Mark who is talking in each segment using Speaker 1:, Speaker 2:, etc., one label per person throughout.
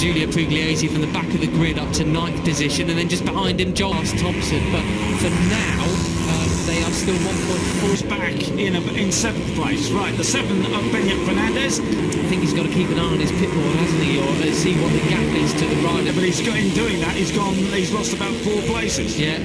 Speaker 1: Giulio Pugliese from the back of the grid up to 9th position, and then just behind him, Joel Thompson. But for now, they are still 1.4
Speaker 2: back in 7th place. Right, the 7th of Beñat Fernandez.
Speaker 1: I think he's got to keep an eye on his pit wall, hasn't he, or see what the gap is to the rider.
Speaker 2: But in doing that, he's lost about 4 places.
Speaker 1: Yeah.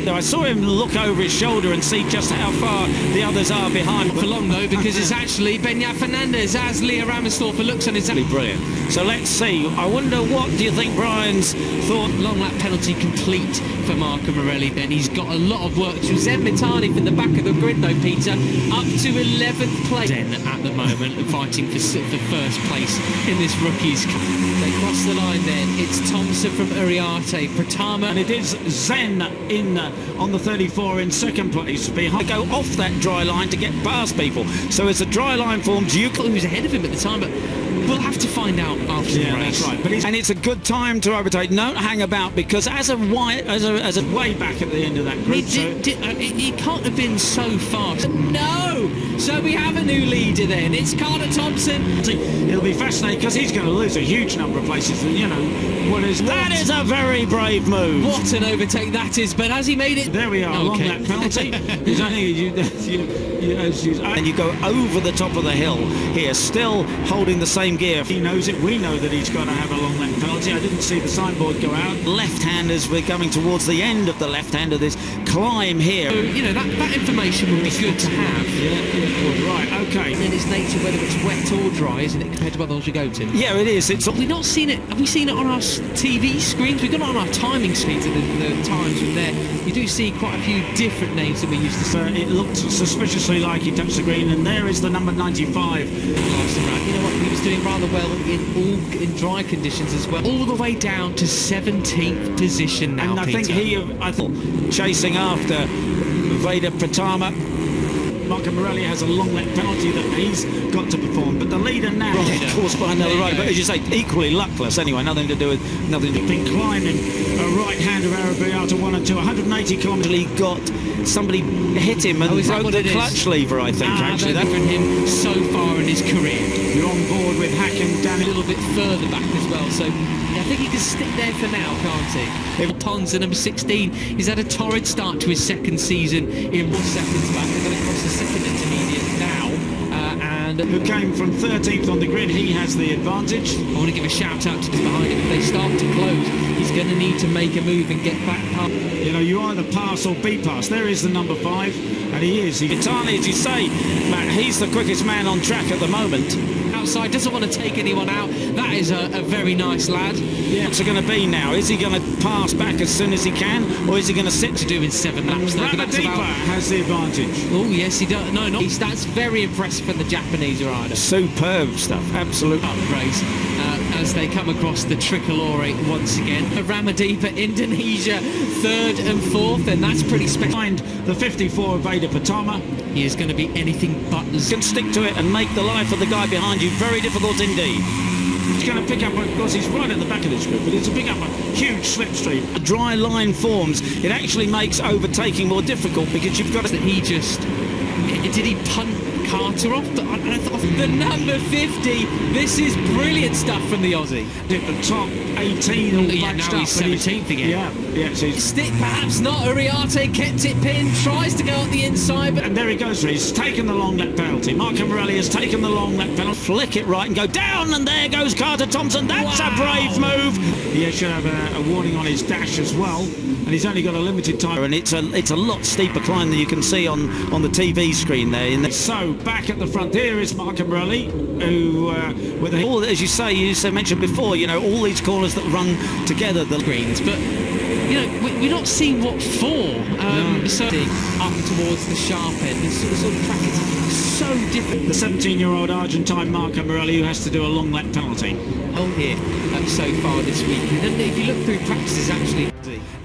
Speaker 2: I saw him look over his shoulder and see just how far the others are behind.
Speaker 1: For long though, because it's actually Beñat Fernandez as Leo Ramsdorfer looks on his...
Speaker 2: Brilliant. So let's see. I wonder, what do you think Brian's thought?
Speaker 1: Long lap penalty complete for Marco Morelli then. He's got a lot of work. Zen Mitani from the back of the grid though, Peter, up to 11th place then at the moment, fighting for first place in this rookies. They cross the line then. It's Thompson from Uriarte, Pratama,
Speaker 2: and it is Zen on the 34 in 2nd place. Behind, go off that dry line to get past people. So as the dry line forms, you
Speaker 1: who was ahead of him at the time, but we'll have to find out after the race.
Speaker 2: That's right. But and it's a good time to overtake. Don't hang about, because as a way back at the end of that group,
Speaker 1: he can't have been so fast. No. So we have a new leader then. It's Carter Thompson.
Speaker 2: It'll be fascinating because he's going to lose a huge number of places. And, you know, that is a very brave move.
Speaker 1: What an overtake that is! But has he made it?
Speaker 2: There we are, along that penalty. And you go over the top of the hill here, still holding the same gear. He knows it. We know that he's got to have a long lap penalty. I didn't see the signboard go out. Left-handers, we're coming towards the end of the left-hand of this climb here.
Speaker 1: So, you know, that information would be good to have.
Speaker 2: Yeah, right, okay.
Speaker 1: And its nature, whether it's wet or dry, isn't it, compared to other ones we go to?
Speaker 2: Yeah, it is.
Speaker 1: We've not seen it. Have we seen it on our TV screens? We've got it on our timing screens at the times from there. You do see quite a few different names that we used to see.
Speaker 2: It looked suspiciously like he touched the green, and there is the number 95.
Speaker 1: Last round. You know what? He was doing rather well in dry conditions as well. All the way down to 17th position now,
Speaker 2: and I
Speaker 1: Peter.
Speaker 2: think I thought chasing after Veda Pratama. Marco Morelli has a long lap penalty that he's got to perform, but the leader now, of course, by another rider, but as you say, equally luckless anyway. Nothing to do with been climbing a right-hander Arabiata 1 and 2, 180 kilometres. He got somebody hit him and broke the clutch lever, I think. Actually,
Speaker 1: that's from him so far in his career.
Speaker 2: You're on board with Hack and Danny
Speaker 1: a little bit further back as well, so yeah, I think he can stick there for now, can't he? Ponza, number 16, he's had a torrid start to his 2nd season in 1 seconds back. They're going to cross the 2nd intermediate now.
Speaker 2: Who came from 13th on the grid, he has the advantage.
Speaker 1: I want to give a shout out to those behind him. If they start to close, he's going to need to make a move and get back past.
Speaker 2: You know, you either pass or be passed. There is the number 5, and he is. Entirely, as you say, Matt, he's the quickest man on track at the moment.
Speaker 1: Outside, doesn't want to take anyone out. That is a very nice lad.
Speaker 2: Yeah. What's it going to be now? Is he going to pass back as soon as he can, or is he going to sit
Speaker 1: to do in 7 laps?
Speaker 2: Ramadipa has the advantage.
Speaker 1: Oh yes, he does. No, not. That's very impressive for the Japanese rider.
Speaker 2: Superb stuff, absolutely.
Speaker 1: Race as they come across the Tricolore once again. Ramadipa, Indonesia, 3rd and 4th, and that's pretty special.
Speaker 2: Behind the 54 of Veda Pratama.
Speaker 1: He is going to be anything but.
Speaker 2: Can stick to it and make the life of the guy behind you very difficult indeed. He's going to pick up, of course, he's right at the back of this group, but it's to pick up a huge slipstream. A dry line forms. It actually makes overtaking more difficult because you've got to...
Speaker 1: He just... Did he punt Carter off? The number 50. This is brilliant stuff from the Aussie.
Speaker 2: At the top 18 all
Speaker 1: now he's 17th again.
Speaker 2: Yeah. So
Speaker 1: stick, perhaps not. Uriarte kept it pinned, tries to go out the inside, but...
Speaker 2: And there he goes. He's taken the long lap penalty. Marco Morelli has taken the long lap penalty. Flick it right and go down, and there goes Carter Thompson. That's a brave move. He should have a warning on his dash as well, and he's only got a limited time. And it's a lot steeper climb than you can see on the TV screen there. So back at the front here is Marco Morelli, who with as you say, mentioned before, you know, all these corners that run together the
Speaker 1: greens, but you know, we're not seeing what for. So up towards the sharp end, this sort of track is so different.
Speaker 2: The 17-year-old Argentine Marco Morelli, who has to do a long lap penalty.
Speaker 1: Here so far this weekend, and if you look through practices, actually.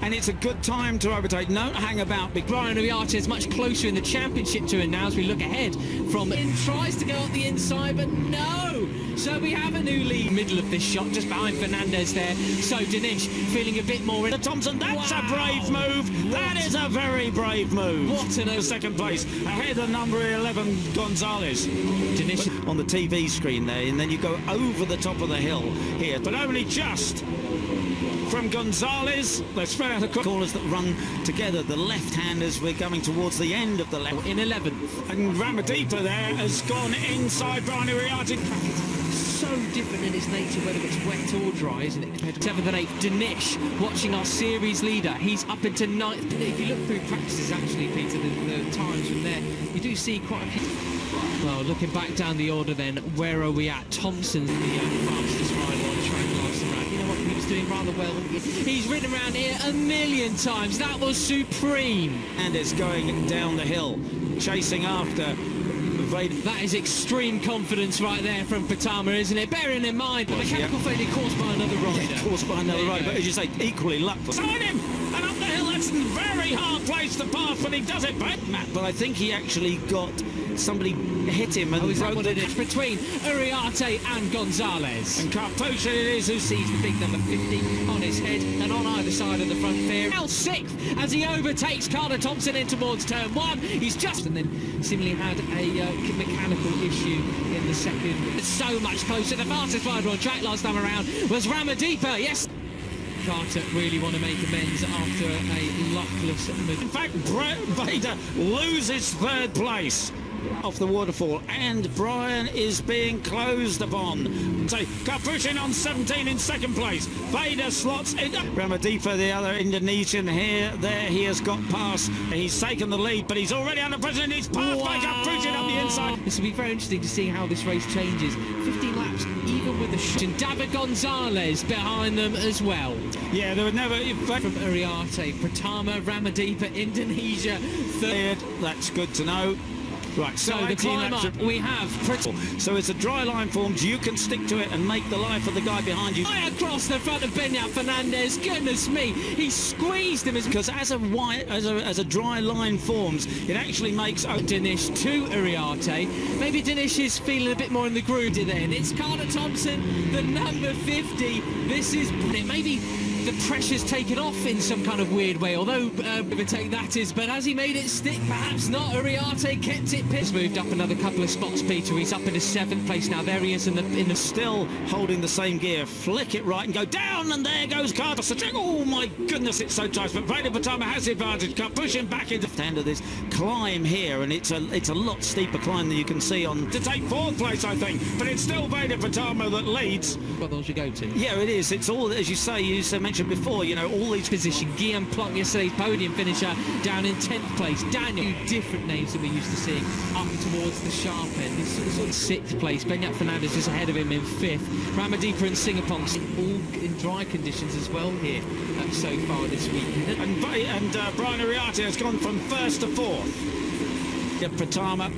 Speaker 2: And it's a good time to overtake. Don't hang about.
Speaker 1: Brian Uriarte is much closer in the championship to him now as we look ahead from... Tries to go out the inside, but no! So we have a new lead. Middle of this shot, just behind Fernandez there. So Dinesh feeling a bit more.
Speaker 2: Thompson, that's a brave move. That is a very brave move.
Speaker 1: What an
Speaker 2: second place, ahead of number 11 Gonzalez.
Speaker 1: Dinesh
Speaker 2: on the TV screen there, and then you go over the top of the hill here, but only just from Gonzalez. They spread out the corners that run together. The left-handers, we're coming towards the end of the left.
Speaker 1: in 11th.
Speaker 2: And Ramaddeepa there has gone inside Brian Uriarte.
Speaker 1: So different in its nature, whether it's wet or dry, isn't it? Compared to 7th and 8th. Dinesh watching our series leader. He's up into 9th. If you look through practices, actually, Peter, the times from there, you do see quite a few. Well, looking back down the order then, where are we at? Thompson's the fastest rider on track last round. You know what? He was doing rather well. He's ridden around here a million times. That was supreme.
Speaker 2: And it's going down the hill, chasing after Veda.
Speaker 1: That is extreme confidence right there from Pitama, isn't it? Bearing in mind the mechanical failure caused by another rider.
Speaker 2: Yeah, caused by another rider, but as you say, equally luckless. Sign him! And up the hill, that's a very hard place to pass, but he does it back, Matt. But I think he actually got somebody hit him and
Speaker 1: is that
Speaker 2: broke
Speaker 1: what
Speaker 2: the...
Speaker 1: it is? Between Uriarte and Gonzalez.
Speaker 2: And Carpusha it is who
Speaker 1: sees the big number 50 on his head and on either side of the front fair. Now 6th as he overtakes Carter Thompson in towards turn 1. He's just and then seemingly had a mechanical issue in the second. So much closer. The fastest rider on track last time around was Ramaddeepa. Yes. Carter really want to make amends after a luckless move.
Speaker 2: In fact, Veda loses 3rd place off the waterfall, and Brian is being closed upon. So Carpushin on 17 in 2nd place. Veda slots in. Ramaddeepa, the other Indonesian here, there he has got past. He's taken the lead, but he's already under pressure and he's passed by Carpushin up the inside.
Speaker 1: This will be very interesting to see how this race changes. 15 laps, even with the shot. And David Gonzalez behind them as well.
Speaker 2: Yeah, there would never...
Speaker 1: From Uriarte, Pitama, Ramaddeepa, Indonesia, 3rd.
Speaker 2: That's good to know. Right,
Speaker 1: so the climb up, we have...
Speaker 2: So it's a dry line formed, you can stick to it and make the life of the guy behind you.
Speaker 1: Right across the front of Benyat Fernandez, goodness me, he squeezed him.
Speaker 2: Because as a dry line forms, it actually makes...
Speaker 1: Dinesh to Uriarte. Maybe Dinesh is feeling a bit more in the groove then. It's Carter Thompson, the number 50. This is... Maybe the pressure's taken off in some kind of weird way, although overtake that is, but has he made it stick? Perhaps not. Uriarte kept it pissed. Moved up another couple of spots, Peter. He's up into 7th place now. There he is in the
Speaker 2: still holding the same gear. Flick it right and go down, and there goes Carter. Oh my goodness, it's so tight. But Veda Pitama has the advantage. Can't push him back into the end of this climb here, and it's a lot steeper climb than you can see on to take 4th place, I think. But it's still Veda Pitama that leads.
Speaker 1: What else you go to?
Speaker 2: Yeah, it is. It's all, as you say, mentioned before, you know, all these
Speaker 1: position. Guillaume Plot, yesterday's podium finisher, down in 10th place. Daniel, different names that we're used to seeing up towards the sharp end. This sort of 6th place. Benyat Fernandez is ahead of him in 5th. Ramaddeepa and Singapore all in dry conditions as well here so far this week.
Speaker 2: And Brian Uriarte has gone from 1st to 4th. Yeah, Pitama.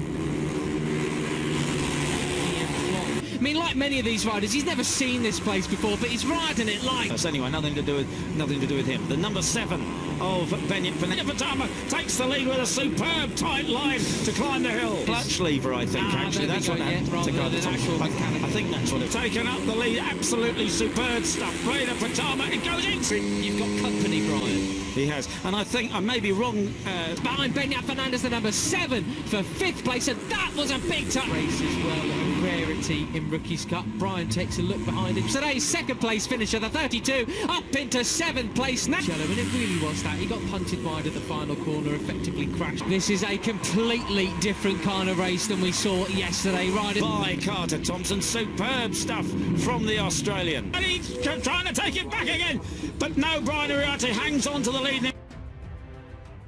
Speaker 1: I mean, like many of these riders, he's never seen this place before, but he's riding it like...
Speaker 2: That's anyway, nothing to do with him. The number 7 of Benyat Pitama takes the lead with a superb tight line to climb the hill. Clutch lever, I think, actually. That's what I think that's what it's taken up the lead. Absolutely superb stuff. Veda Pitama, it goes in.
Speaker 1: You've got company, Brian.
Speaker 2: He has. And I think I may be wrong.
Speaker 1: Behind Benyat Fernandez, the number 7 for 5th place, and that was a big time. Race as well, a rarity in Rookies Cup. Brian takes a look behind him. Today's 2nd place finisher, the 32, up into 7th place now. And it really was that. He got punted wide at the final corner, effectively crashed. This is a completely different kind of race than we saw yesterday. Riding
Speaker 2: by Carter Thompson. Superb stuff from the Australian. And he's trying to take it back again. But no, Brian Uriarte hangs on to the lead.